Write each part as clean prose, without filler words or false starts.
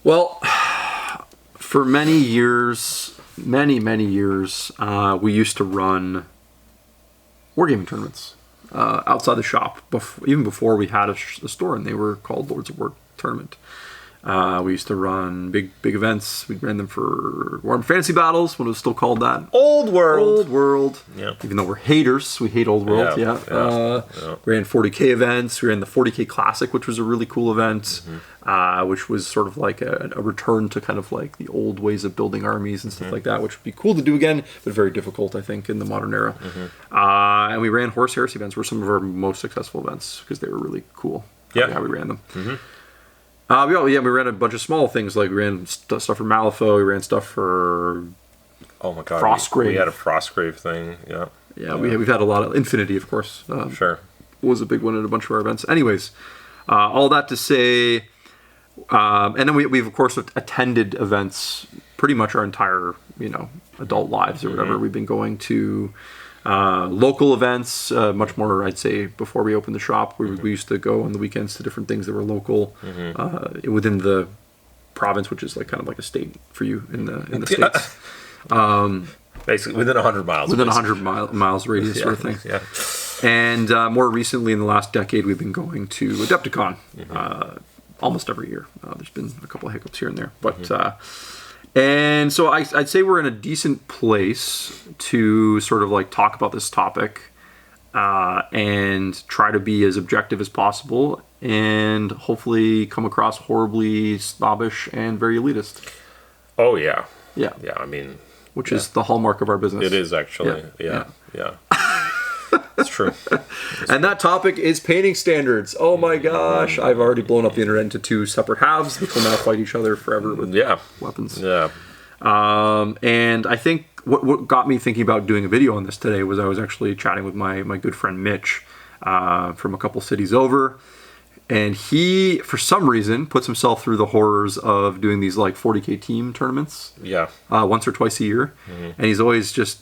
Well, for many years, many years, we used to run wargaming tournaments outside the shop, even before we had a store, and they were called Lords of War Tournament. We used to run big events. We ran them for Warhammer Fantasy Battles when it was still called that. Old World. Yeah. Even though we're haters, we hate Old World. We ran 40K events. We ran the 40K Classic, which was a really cool event, which was sort of like a return to kind of like the old ways of building armies and stuff like that, which would be cool to do again, but very difficult, I think, in the modern era. And we ran Horse Heresy events, were some of our most successful events because they were really cool. How we ran them. We ran a bunch of small things, like we ran stuff for Malifaux, we ran stuff for Frostgrave. We had a Frostgrave thing, we've had a lot of Infinity, of course. Sure. Was a big one at a bunch of our events. Anyways, all that to say, and then we've of course attended events pretty much our entire, adult lives or whatever. We've been going to local events, much more, I'd say, before we opened the shop. We used to go on the weekends to different things that were local within the province, which is like kind of like a state for you in the States. Basically, within 100 miles. Within 100 miles radius sort of thing. Yeah. And more recently, in the last decade, we've been going to Adepticon almost every year. There's been a couple of hiccups here and there, but... And so I'd say we're in a decent place to sort of like talk about this topic and try to be as objective as possible and hopefully come across horribly snobbish and very elitist. Oh, yeah. Yeah. Yeah, I mean... Which is the hallmark of our business. It is, actually. Yeah. That's true. And that topic is painting standards. Oh my gosh. I've already blown up the internet into two separate halves, which will now fight each other forever with weapons. Yeah. And I think what got me thinking about doing a video on this today was I was actually chatting with my good friend Mitch from a couple cities over. And he, for some reason, puts himself through the horrors of doing these like 40K team tournaments. Yeah. Once or twice a year. And he's always just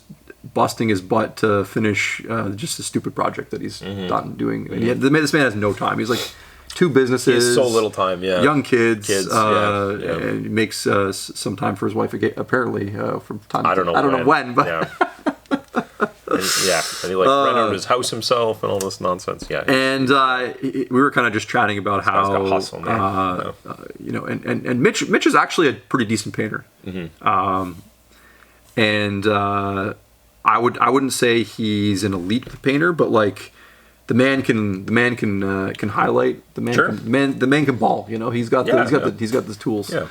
busting his butt to finish just a stupid project that he's done doing. And this man has no time. He's like 2 businesses. He has so little time, young kids. And he makes some time for his wife, apparently, from time to time. I don't know when, but... And he renovated his house himself and all this nonsense. Yeah, and we were kind of just chatting about how hustle, man. And Mitch is actually a pretty decent painter. And I wouldn't say he's an elite painter, but like the man can highlight. The man can ball. He's got the tools. Yeah.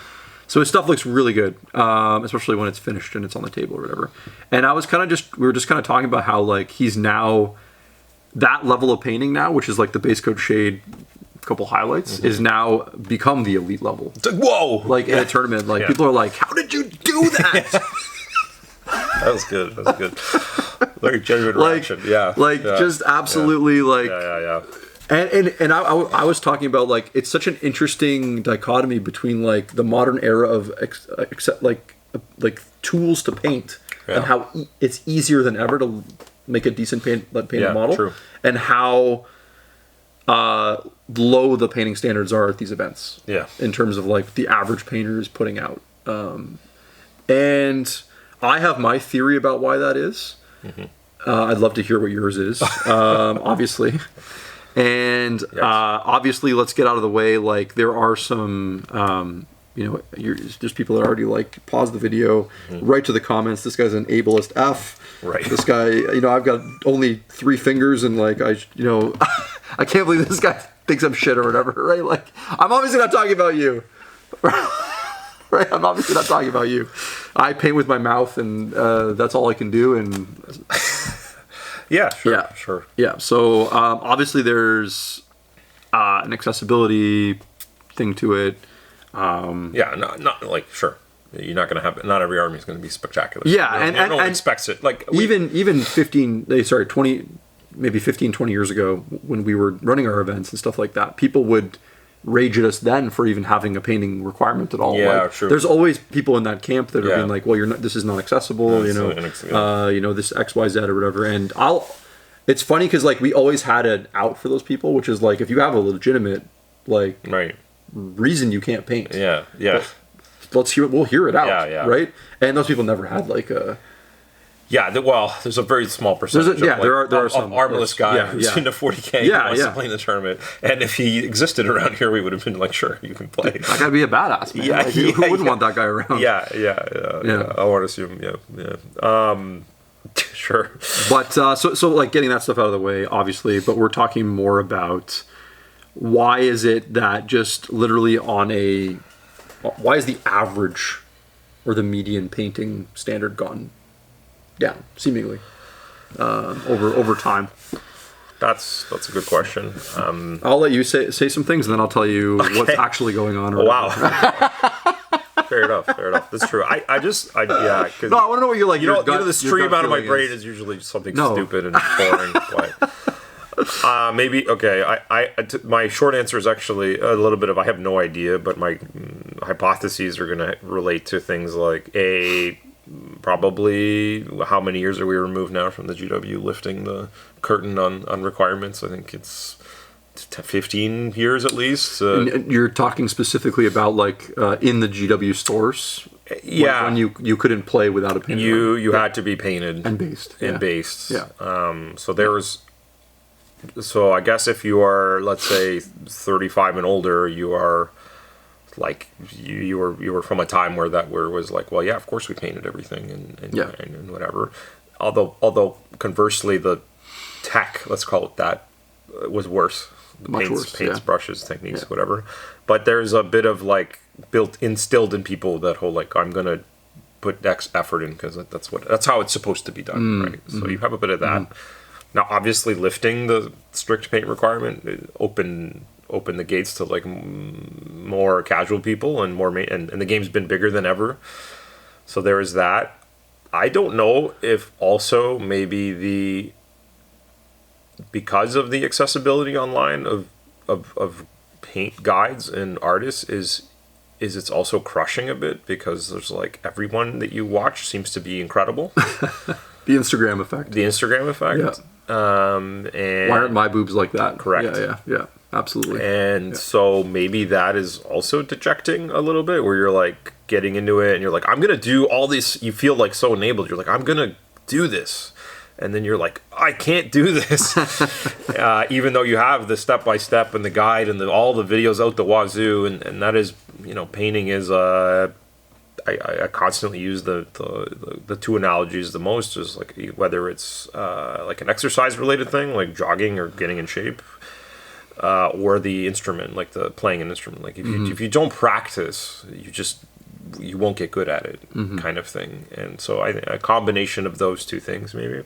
So his stuff looks really good, especially when it's finished and it's on the table or whatever. And we were just kind of talking about how like he's now that level of painting now, which is like the base coat shade, couple highlights, is now become the elite level. It's like, whoa! Like in a tournament, like people are like, "How did you do that?" That was good. Very genuine reaction. Just absolutely like. Yeah. And I was talking about like it's such an interesting dichotomy between like the modern era of like tools to paint and how it's easier than ever to make a decent painted model, true. And how low the painting standards are at these events. Yeah, in terms of like the average painter is putting out, and I have my theory about why that is. I'd love to hear what yours is, obviously. And obviously, let's get out of the way. Like there are some, there's people that already like pause the video, write to the comments. This guy's an ableist F. Right. This guy, I've got only 3 fingers, and like I can't believe this guy thinks I'm shit or whatever. Right? Like I'm obviously not talking about you. Right? I'm obviously not talking about you. I paint with my mouth, and that's all I can do. And yeah, sure. Yeah, so obviously there's an accessibility thing to it. Not like, sure. You're not going to have, not every army is going to be spectacular. Yeah, no one expects it. Like even 20 years ago when we were running our events and stuff like that, people would rage at us then for even having a painting requirement at all. Yeah, like, true. There's always people in that camp that are being like, well, this is not accessible, this XYZ or whatever. And it's funny because like we always had an out for those people, which is like if you have a legitimate reason you can't paint. Yeah. let's hear it. We'll hear it out. Yeah. Right. And those people never had like a. Yeah, well, there's a very small percentage. There are some armless guy who's into 40K who wants to play in the tournament. And if he existed around here, we would have been like, sure, you can play. That gotta be a badass, man. Yeah, who wouldn't want that guy around? Yeah. I want to assume, sure. But so like getting that stuff out of the way, obviously. But we're talking more about why is it that just literally why is the average or the median painting standard gone down, seemingly, over time? That's a good question. I'll let you say some things, and then I'll tell you what's actually going on. Wow. Fair enough. That's true. I want to know what you're like. The stream out of my brain is usually something stupid and boring. But maybe okay. My short answer is actually a little bit of I have no idea, but my hypotheses are going to relate to things like probably how many years are we removed now from the GW lifting the curtain on requirements? I think it's 15 years at least. And you're talking specifically about like in the GW stores? Yeah. When you couldn't play without a paint. You had to be painted. And based. Yeah. So I guess if you are, let's say, 35 and older, you are like you were from a time where was like, well, yeah, of course we painted everything and whatever. Although conversely, the tech, let's call it that, was worse. Paints, brushes, techniques, whatever. But there's a bit of like instilled in people that whole like I'm gonna put X effort in because that's how it's supposed to be done, right? So you have a bit of that. Now, obviously, lifting the strict paint requirement opened the gates to like more casual people and more and the game's been bigger than ever. So there is that. I don't know if also maybe because of the accessibility online of paint guides and artists is it's also crushing a bit because there's like everyone that you watch seems to be incredible. The Instagram effect. Yeah. And why aren't my boobs like that? Correct. Yeah. Absolutely. And so maybe that is also dejecting a little bit where you're like getting into it and you're like, I'm going to do all this. You feel like so enabled. You're like, I'm going to do this. And then you're like, I can't do this. Even though you have the step-by-step and the guide and all the videos out the wazoo. And that is, painting is, I constantly use the two analogies the most is like whether it's like an exercise-related thing, like jogging or getting in shape, or the instrument, like the playing an instrument. Like if you don't practice, you won't get good at it, kind of thing. And so a combination of those two things, maybe.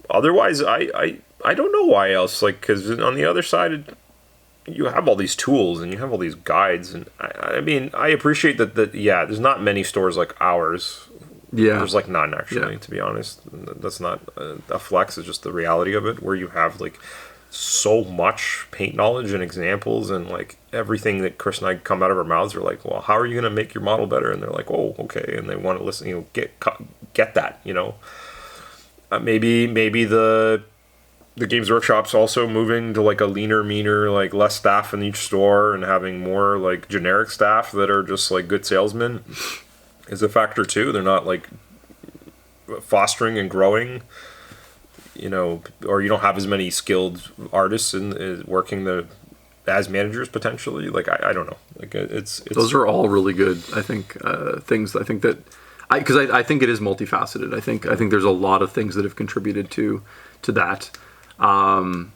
Otherwise, I don't know why else. Like, because on the other side, you have all these tools and you have all these guides, and I mean, I appreciate that. There's not many stores like ours. Yeah, there's like none actually. To be honest, that's not a flex. It's just the reality of it, where you have like so much paint knowledge and examples and like everything that Chris and I come out of our mouths are like, well, how are you going to make your model better? And they're like, oh, okay, and they want to listen. Get that. Maybe the Games Workshop's also moving to like a leaner, meaner, like less staff in each store and having more like generic staff that are just like good salesmen is a factor too. They're not like fostering and growing, or you don't have as many skilled artists working as managers potentially. Like I don't know. Like it's those are all really good. I think things. I think that because I think it is multifaceted. I think there's a lot of things that have contributed to that. So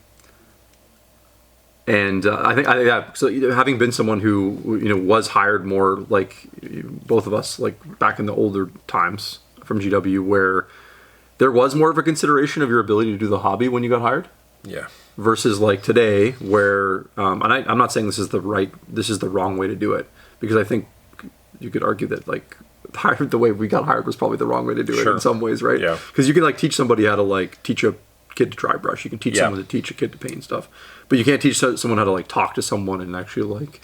having been someone who was hired more like both of us, like back in the older times from GW, where there was more of a consideration of your ability to do the hobby when you got hired. Yeah. Versus like today, where and I'm not saying this is the wrong way to do it, because I think you could argue that like the way we got hired was probably the wrong way to do it in some ways, right? Yeah. Because you can like teach somebody how to like teach a kid to dry brush. You can teach someone to teach a kid to paint stuff, but you can't teach someone how to like talk to someone and actually like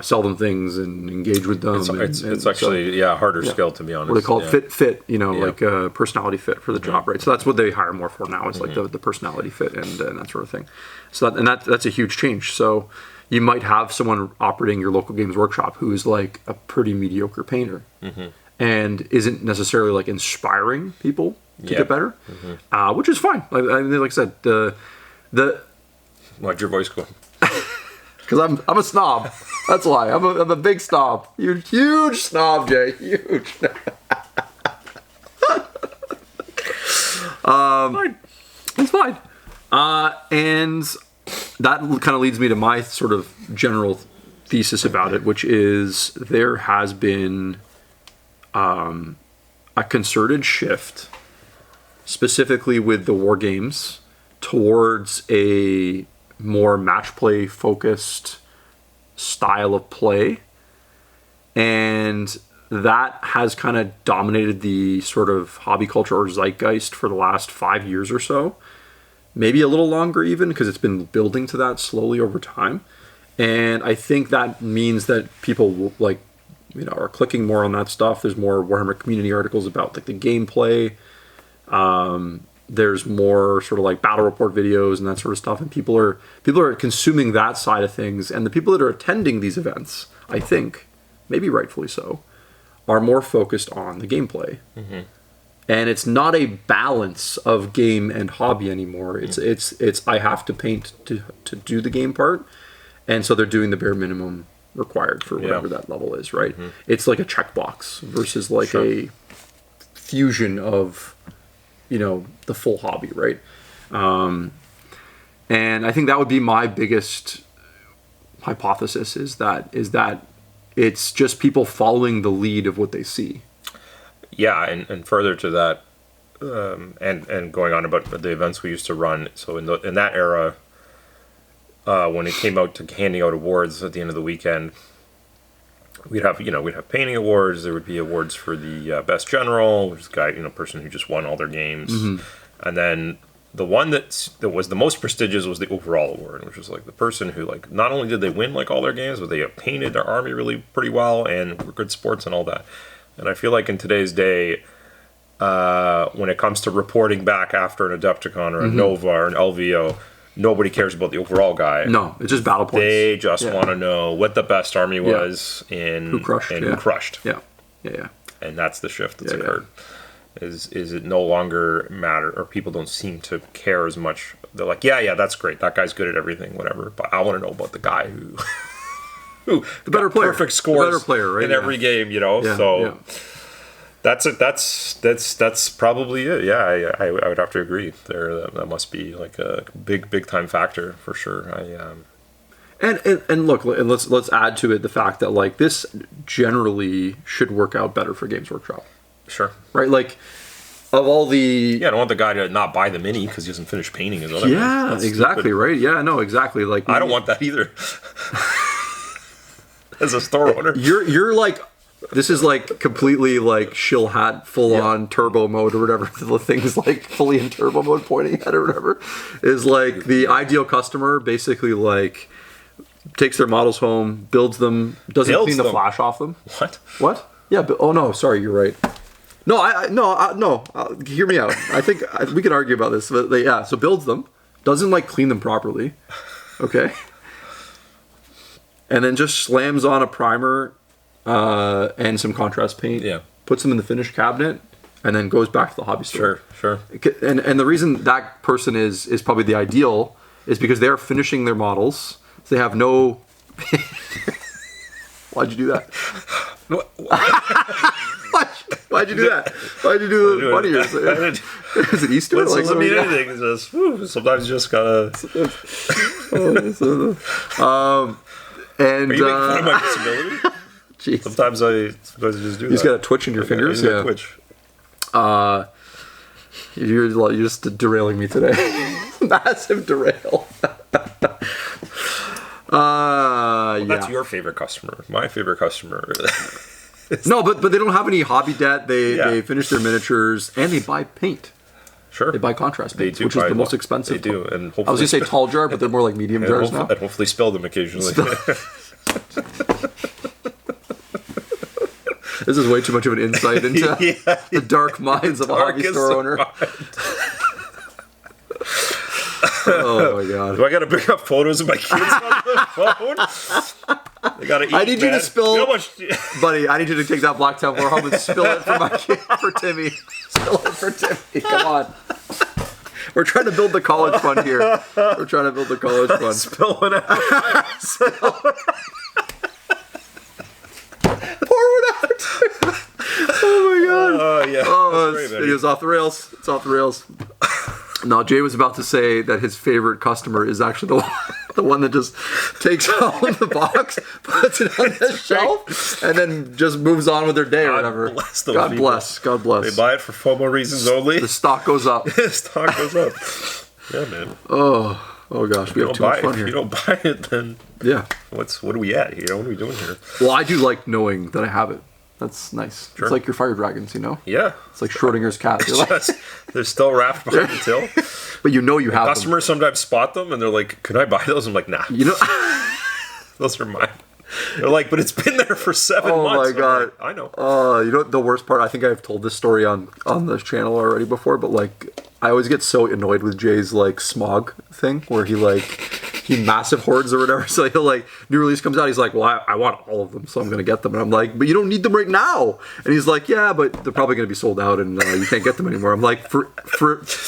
sell them things and engage with them. It's actually a harder skill, to be honest. What they call it fit, like personality fit for the job, right? So that's what they hire more for now. Is like the personality fit and that sort of thing. So that's a huge change. So you might have someone operating your local games workshop who's like a pretty mediocre painter and isn't necessarily like inspiring people to get better, which is fine. Like I said, the Why'd your voice go? because I'm a snob. That's why I'm a big snob. Huge snob, Jay. Huge. It's fine. And that kind of leads me to my sort of general thesis about it, which is there has been a concerted shift, specifically with the war games, towards a more match play focused style of play. And that has kind of dominated the sort of hobby culture or zeitgeist for the last 5 years or so. Maybe a little longer even, because it's been building to that slowly over time. And I think that means that people are clicking more on that stuff. There's more Warhammer community articles about like the gameplay. There's more sort of like battle report videos and that sort of stuff. And people are consuming that side of things. And the people that are attending these events, I think, maybe rightfully so, are more focused on the gameplay. And it's not a balance of game and hobby anymore. It's I have to paint to do the game part, and so they're doing the bare minimum required for whatever that level is, right? It's like a checkbox versus like a fusion of, the full hobby, right? And I think that would be my biggest hypothesis is that it's just people following the lead of what they see. Yeah, and further to that, and going on about the events we used to run. So in that era, when it came out to handing out awards at the end of the weekend, we'd have painting awards. There would be awards for the best general, which is person who just won all their games, and then the one that was the most prestigious was the overall award, which was like the person who like not only did they win like all their games, but they painted their army really pretty well and were good sports and all that. And I feel like in today's day, when it comes to reporting back after an Adepticon or a Nova or an LVO, nobody cares about the overall guy. No, it's just battle points. They just want to know what the best army was and who crushed. Yeah. And that's the shift that's occurred. Is it no longer matter, or people don't seem to care as much. They're like, yeah, that's great. That guy's good at everything, whatever. But I want to know about the guy who the better player, perfect scores, the better player, right? in every game, so that's it. That's probably it. Yeah, I would have to agree there. That must be like a big time factor for sure. And look, and let's add to it the fact that like this generally should work out better for Games Workshop. Sure. Right, like of all the I don't want the guy to not buy the mini because he doesn't finish painting his other. Yeah, exactly. Stupid. Right. Yeah, no, exactly. Like I don't want that either. As a store owner, you're like, this is like completely like shill hat, full on turbo mode or whatever. The thing's like fully in turbo mode, pointing at it or whatever. Is like the ideal customer basically like takes their models home, builds them, doesn't clean the flash off them. What? Yeah. But, oh no, sorry, you're right. No, no. Hear me out. I think we can argue about this, but so builds them, doesn't like clean them properly. Okay. And then just slams on a primer and some contrast paint. Yeah. Puts them in the finished cabinet, and then goes back to the hobby store. Sure. And the reason that person is probably the ideal is because they're finishing their models. So they have no. Why'd you do that? Why'd you do that? Why'd you do the bunny ears? Is it Easter? It doesn't mean anything. It's just, sometimes you just gotta. And are you making fun of my disability? Jeez. Sometimes I just do that. You just got a twitch in your fingers. Yeah. Twitch. You're just derailing me today. Massive derail. That's your favorite customer. My favorite customer. No, but they don't have any hobby debt. They finish their miniatures and they buy paint. Sure. They buy contrast paints, which is the most expensive. They do, and I was going to say tall jar, but they're more like medium jars now. And hopefully spill them occasionally. This is way too much of an insight into the dark minds of a hobby store owner. Oh my god! Do I got to bring up photos of my kids? phone. They gotta eat, I need you to spill, you know much... buddy. I need you to take that Black Temple home and spill it for my kid, for Timmy. Spill it for Timmy. Come on. We're trying to build the college fund here. We're trying to build the college fund. Spill it out. Pour it out. Oh my god. Yeah. Oh, That's it's, great, it is off the rails. It's off the rails. No, Jay was about to say that his favorite customer is actually the one that just takes home the box, puts it on the shelf, and then just moves on with their day or whatever. Bless those God people. bless. God bless. They buy it for FOMO reasons only. The stock goes up. The stock goes up. Yeah, man. Oh gosh, we have too much fun here. If you don't buy it, then Yeah. what are we at? You know, what are we doing here? Well, I do like knowing that I have it. That's nice. Sure. It's like your fire dragons, you know? Yeah. It's like Schrodinger's cat. You're like, They're still wrapped behind the till. but you know you have them. Customers sometimes spot them and they're like, "Could I buy those?" I'm like, "Nah, You know? those are mine." They're like, "But it's been there for 7 Oh months." my god! I know. You know the worst part? I think I've told this story on the channel already before, but like I always get so annoyed with Jay's like smog thing, where he massive hoards or whatever. So he'll like new release comes out, he's like, "Well, I want all of them, so I'm gonna get them." And I'm like, "But you don't need them right now." And he's like, "Yeah, but they're probably gonna be sold out, and you can't get them anymore." I'm like, "For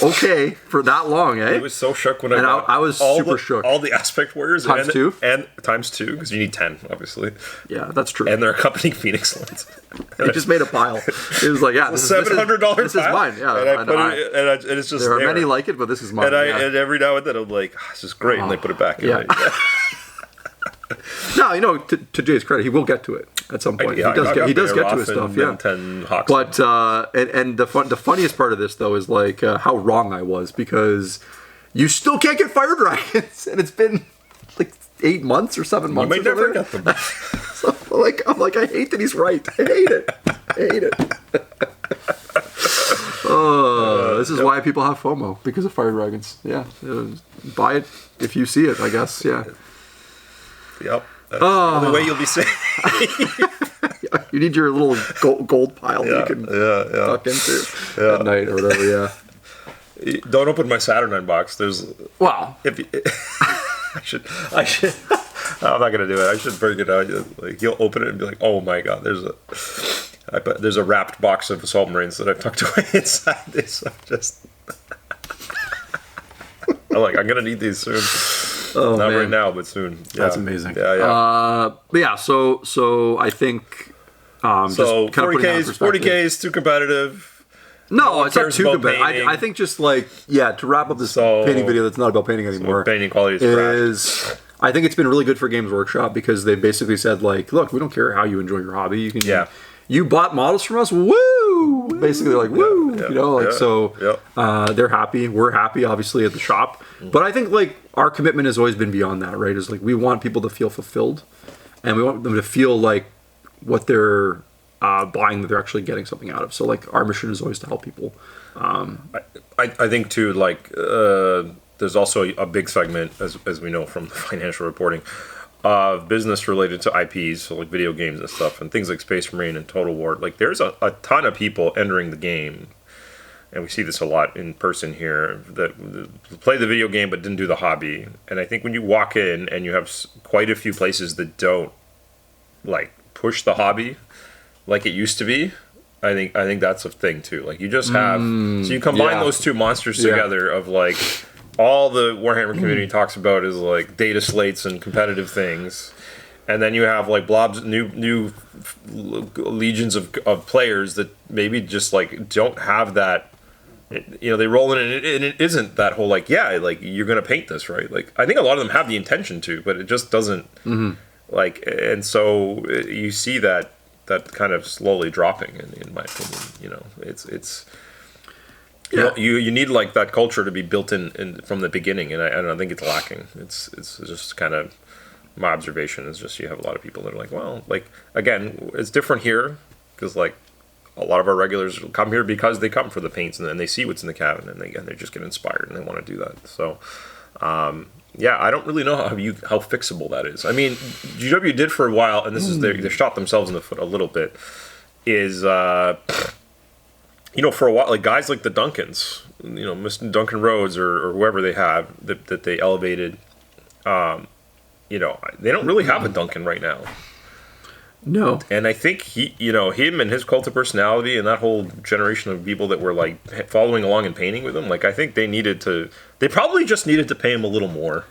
okay, for that long, eh?" He was so shook when And I got I was super shook. all the aspect warriors Times two? and times 2 because you need 10 obviously, Yeah, that's true. and their accompanying Phoenix lines. He just made a pile. He was like, "Yeah, this is $700 This is mine." Yeah, and I put it, and it's just there are there. many like it, but this is mine. And yeah. every now and then I'm like, "This is great," and they put it back. Yeah. No, you know, to Jay's credit, he will get to it at some point. Yeah, he does get to his stuff. Yeah. 10 Hawks. But and the funniest part of this though is like how wrong I was, because you still can't get fire dragons, and it's been like 8 months or 7 months. You may or never something. get them. So I'm like, I hate that he's right. I hate it. I hate it. This is why people have FOMO, because of fire dragons. Yeah, buy it if you see it, I guess. Yeah. Yep. That's the only way you'll be safe. You need your little gold pile that you can tuck into at night or whatever. Yeah. Don't open my Saturnine box. There's Wow. if you, I should. I'm not gonna do it. I should bring it out. Like you'll open it and be like, "Oh my god!" There's a wrapped box of assault marines that I've tucked away inside this. I'm gonna need these soon. Oh, Not man. right now, but soon. Yeah. That's amazing. Yeah. But yeah, so I think So just kind of 40K is too competitive. No, one it's not cares too about competitive. painting. I think just like to wrap up this So- painting video that's not about painting anymore. Painting quality is I think it's been really good for Games Workshop, because they basically said like, look, we don't care how you enjoy your hobby. You can you bought models from us, woo! Basically like woo, you know, like so they're happy, we're happy obviously at the shop. But I think like our commitment has always been beyond that, right? Is like we want people to feel fulfilled, and we want them to feel like what they're buying, that they're actually getting something out of. So like our mission is always to help people. I think too, like there's also a big segment, as we know from the financial reporting, of business related to IPs, so like video games and stuff, and things like Space Marine and Total War. Like there's a ton of people entering the game, and we see this a lot in person here, that play the video game but didn't do the hobby. And I think when you walk in and you have quite a few places that don't like push the hobby like it used to be, I think that's a thing too. Like you just have so you combine those two monsters together of like all the Warhammer community talks about is like data slates and competitive things, and then you have like blobs, new legions of players that maybe just like don't have that. You know, they roll in and it isn't that whole like like you're gonna paint this, right? Like I think a lot of them have the intention to, but it just doesn't like, and so you see that kind of slowly dropping in my opinion. You know, it's. You need like that culture to be built in from the beginning, and I don't think it's lacking. It's just kind of my observation is just you have a lot of people that are like, well, like again, it's different here because like a lot of our regulars come here because they come for the paints and then they see what's in the cabin and they just get inspired and they want to do that. So I don't really know how fixable that is. I mean, GW did for a while, and this is they shot themselves in the foot a little bit. Is for a while, like guys like the Duncans, Mr. Duncan Rhodes or whoever they have that they elevated, they don't really have a Duncan right now. No. And I think him and his cult of personality and that whole generation of people that were like following along and painting with him, like I think they probably just needed to pay him a little more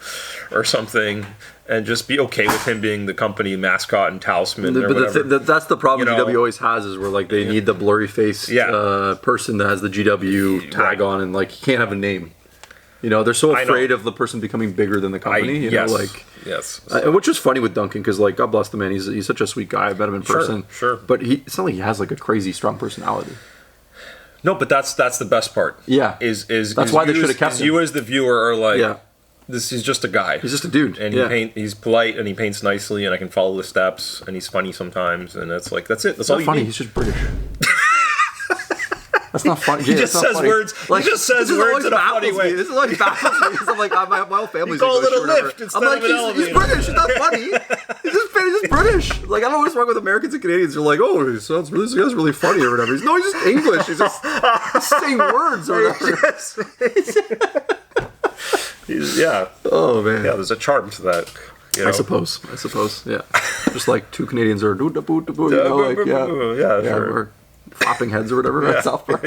or something and just be okay with him being the company mascot and talisman or whatever. That's the problem GW always has, is where like they need the blurry faced person that has the GW tag on, and like he can't have a name. They're so afraid of the person becoming bigger than the company. Yes. Which is funny with Duncan, because like, God bless the man, he's such a sweet guy. I met him in person. Sure. But it's not like he has like a crazy strong personality. No, but that's the best part. Yeah. That's why they should have kept him. You as the viewer are like, this is just a guy. He's just a dude. And he's polite and he paints nicely and I can follow the steps and he's funny sometimes, and that's like, that's it. That's all you need. He's just British. That's not funny. He just says words. Like, he just says words in a funny way. This is like baffles me. I'm like, my whole family's English. You call it a lift instead of an elevator. He's British. It's not funny. He's just British. Like, I don't know what's wrong with Americans and Canadians. They're like, oh, this guy's really funny or whatever. He's just English. He's just saying words or whatever. Oh man. Yeah, there's a charm to that. I suppose. Yeah. Just like two Canadians are we're flopping heads or whatever. That's South Park.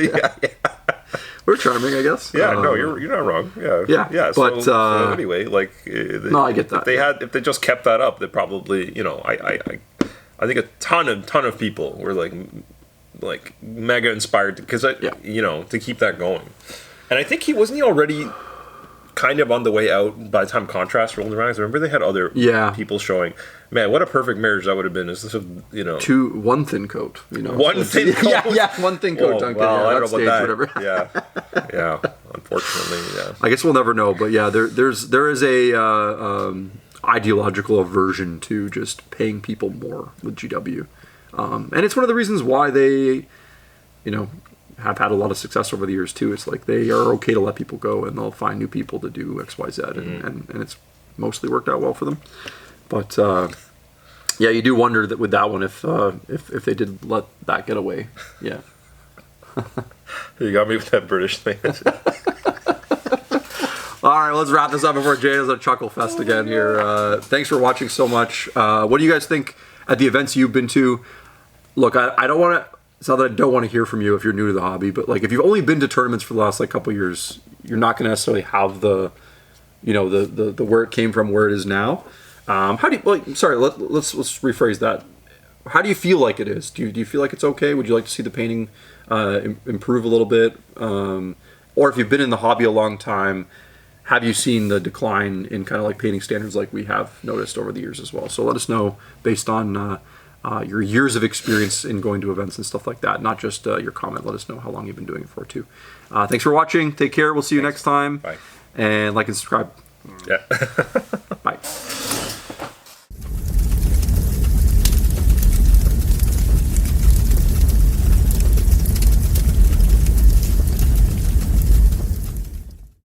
We're charming, I guess. Yeah, no, you're not wrong. Yeah. But so anyway, like, no, I get that. If they just kept that up, they probably, I think a ton of people were like mega inspired because to keep that going. And I think he already kind of on the way out by the time Contrast rolled around. I remember they had other people showing. Man, what a perfect marriage that would have been. Is this one thin coat? One thin coat. One thin coat. Duncan. Well, I don't know about that. Whatever. Yeah. Unfortunately, I guess we'll never know, but there is a ideological aversion to just paying people more with GW, and it's one of the reasons why they, have had a lot of success over the years too. It's like they are okay to let people go and they'll find new people to do X, Y, Z, and it's mostly worked out well for them. But you do wonder that with that one if they did let that get away. Yeah. You got me with that British thing. All right, let's wrap this up before Jay has a chuckle fest again here. Thanks for watching so much. What do you guys think at the events you've been to? Look, I don't want to. It's not that I don't want to hear from you if you're new to the hobby, but like if you've only been to tournaments for the last couple of years, you're not going to necessarily have the where it came from, where it is now. How do you? Let's rephrase that. How do you feel like it is? Do you feel like it's okay? Would you like to see the painting improve a little bit? Or if you've been in the hobby a long time, have you seen the decline in kind of like painting standards like we have noticed over the years as well? So let us know based on your years of experience in going to events and stuff like that, not just your comment. Let us know how long you've been doing it for too. Thanks for watching. Take care. We'll see you next time. Bye. And like and subscribe. Yeah.